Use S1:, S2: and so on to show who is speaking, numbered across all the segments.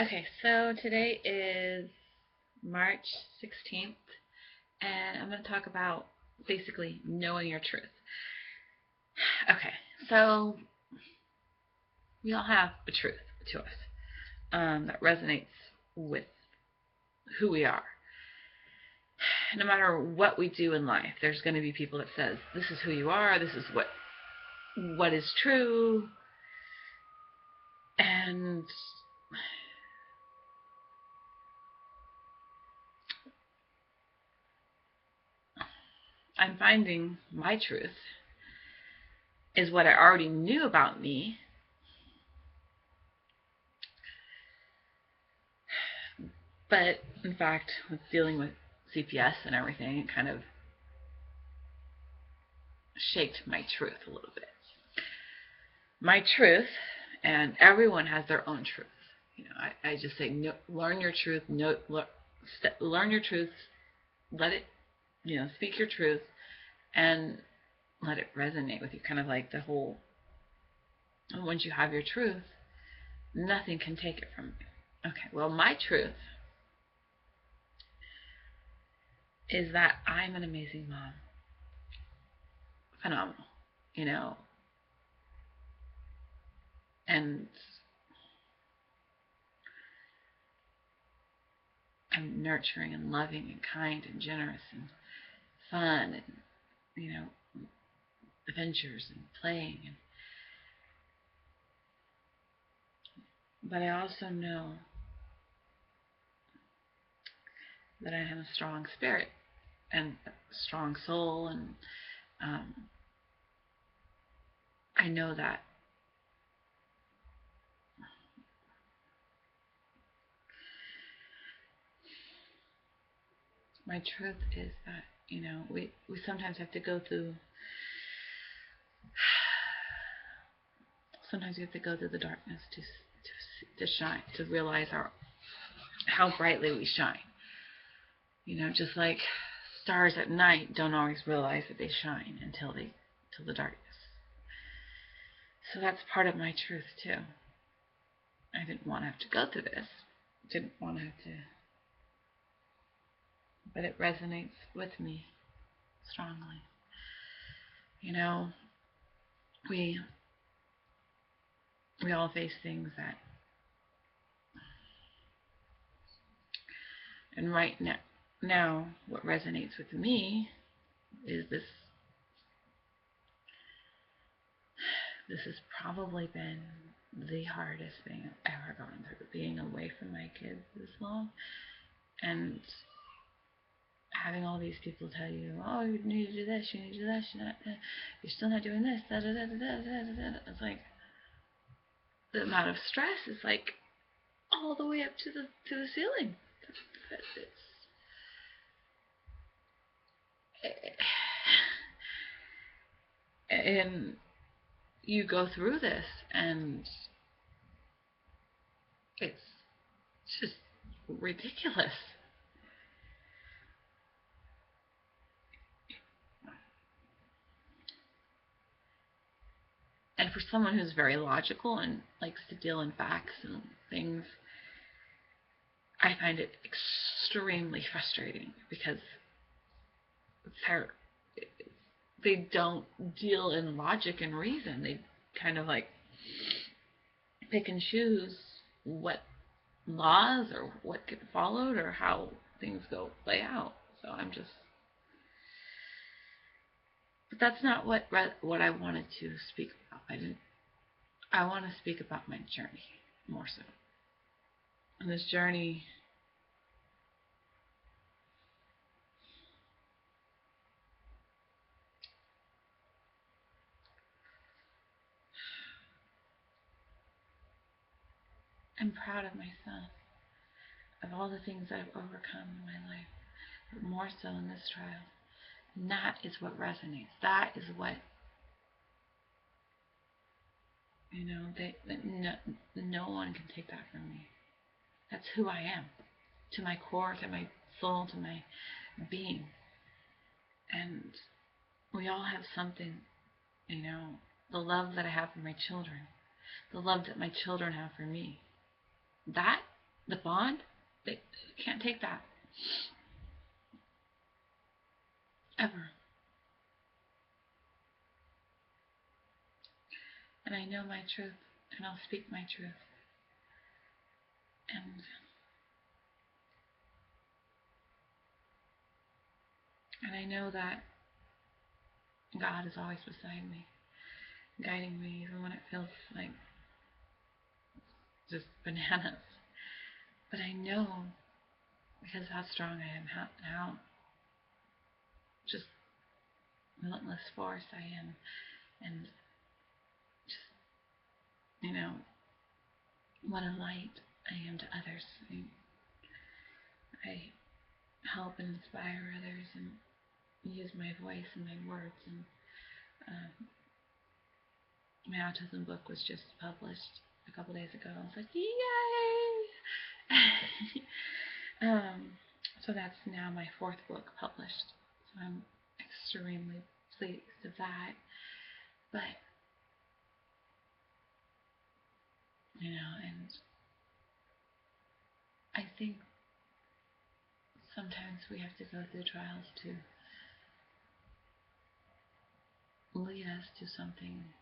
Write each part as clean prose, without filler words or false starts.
S1: Okay, so today is March 16th, and I'm going to talk about basically knowing your truth. Okay, so we all have a truth to us that resonates with who we are. No matter what we do in life, there's going to be people that says, this is who you are, this is what is true, and I'm finding my truth is what I already knew about me. But in fact, with dealing with CPS and everything, it kind of shaped my truth a little bit. My truth, and everyone has their own truth. I just say, no, learn your truth, learn your truth, let it, speak your truth, and let it resonate with you. Kind of like the whole, once you have your truth, nothing can take it from you. Okay, well, my truth is that I'm an amazing mom. Phenomenal, you know, and I'm nurturing and loving and kind and generous and fun and, you know, adventures and playing. But I also know that I have a strong spirit and a strong soul, and um, I know that my truth is that, we sometimes have to go through, sometimes we have to go through the darkness to shine, to realize how brightly we shine. Just like stars at night don't always realize that they shine until the darkness. So that's part of my truth too. I didn't want to have to go through this. Didn't want to have to, but it resonates with me strongly. You know, we we all face things that, and right now what resonates with me is this has probably been the hardest thing I've ever gone through, being away from my kids this long and having all these people tell you, oh, you need to do this, you need to do this, you're still not doing this, da da da da da da da. It's like the amount of stress is like all the way up to the ceiling. And you go through this, and it's just ridiculous. And for someone who's very logical and likes to deal in facts and things, I find it extremely frustrating because they're, they don't deal in logic and reason. They kind of like pick and choose what laws or what get followed or how things go play out. So I'm just, but that's not what I wanted to speak about. I want to speak about my journey more so. And this journey, I'm proud of myself, of all the things I've overcome in my life, but more so in this trial. And that is what resonates. That is what, no one can take that from me. That's who I am, to my core, to my soul, to my being. And we all have something, the love that I have for my children, the love that my children have for me. That the bond, they can't take that. Ever. And I know my truth, and I'll speak my truth. And I know that God is always beside me, guiding me, even when it feels like just bananas. But I know, because of how strong I am, how just relentless force I am, and just, what a light I am to others. I help and inspire others and use my voice and my words. And my autism book was just published a couple days ago. I was like, yay! So that's now my 4th book published. So I'm extremely pleased of that. But, and I think sometimes we have to go through trials to lead us to something,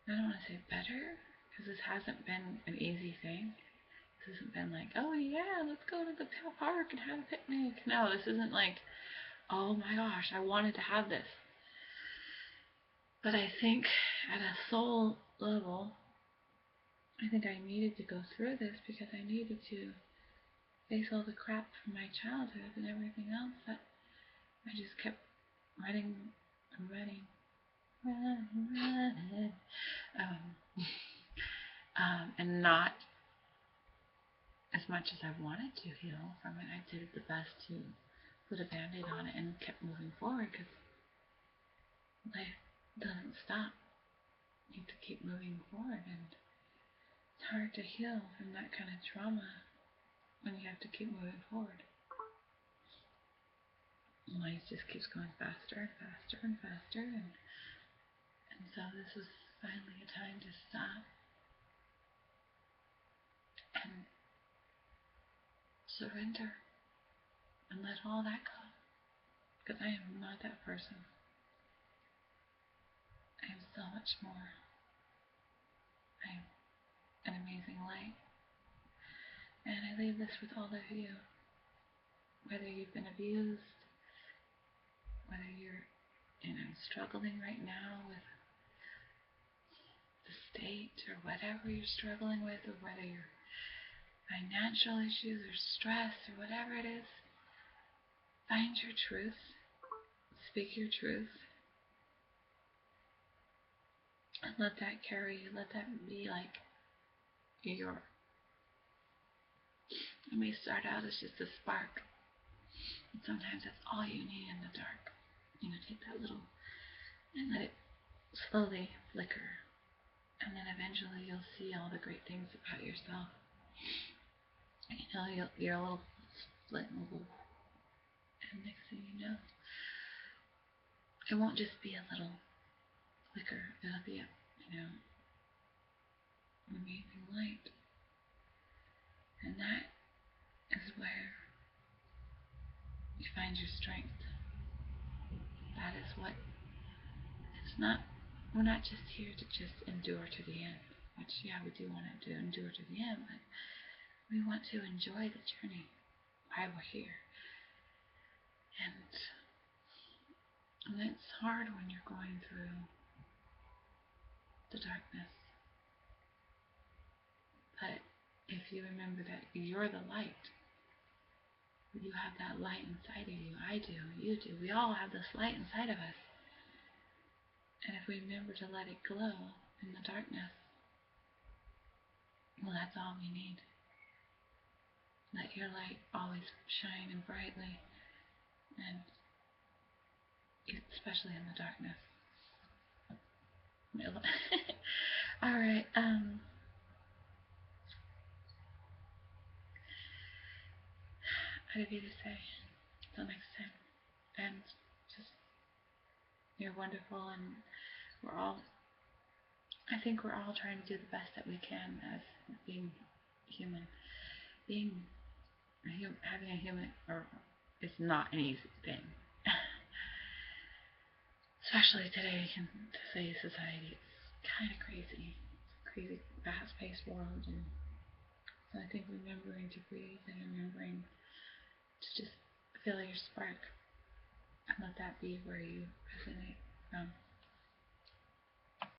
S1: I don't want to say better, because this hasn't been an easy thing. This hasn't been like, oh yeah, let's go to the park and have a picnic. No, this isn't like, oh my gosh, I wanted to have this. But I think at a soul level, I think I needed to go through this because I needed to face all the crap from my childhood and everything else that I just kept running and running. And not as much as I wanted to heal from it. I did the best to put a band-aid on it and kept moving forward, because life doesn't stop. You have to keep moving forward, and it's hard to heal from that kind of trauma when you have to keep moving forward. Life just keeps going faster and faster and faster, and so this was finally a time to stop and surrender and let all that go, because I am not that person. I am so much more. I am an amazing light, and I leave this with all of you. Whether you've been abused, whether you're struggling right now with the state or whatever you're struggling with, or whether you're financial issues or stress or whatever it is, find your truth, speak your truth, and let that carry you. Let that be like your, it may start out as just a spark, and sometimes that's all you need in the dark. Take that little and let it slowly flicker, and then eventually you'll see all the great things about yourself. You're a little split, and next thing you know, it won't just be a little flicker. It'll be a, amazing light, and that is where you find your strength. That is what, it's not, we're not just here to just endure to the end, which, yeah, we do want to endure to the end, but we want to enjoy the journey while we're here. And it's hard when you're going through the darkness. But if you remember that you're the light, you have that light inside of you. I do, you do. We all have this light inside of us. And if we remember to let it glow in the darkness, well, that's all we need. Let your light always shine and brightly, and especially in the darkness. All right. How did you say? Till next time. And just, you're wonderful, and we're all I think we're all trying to do the best that we can as being human. Being having a human or is not an easy thing. Especially today in today's society, it's kind of crazy. It's a crazy, fast-paced world, and so I think remembering to breathe and remembering to just feel your spark and let that be where you resonate from.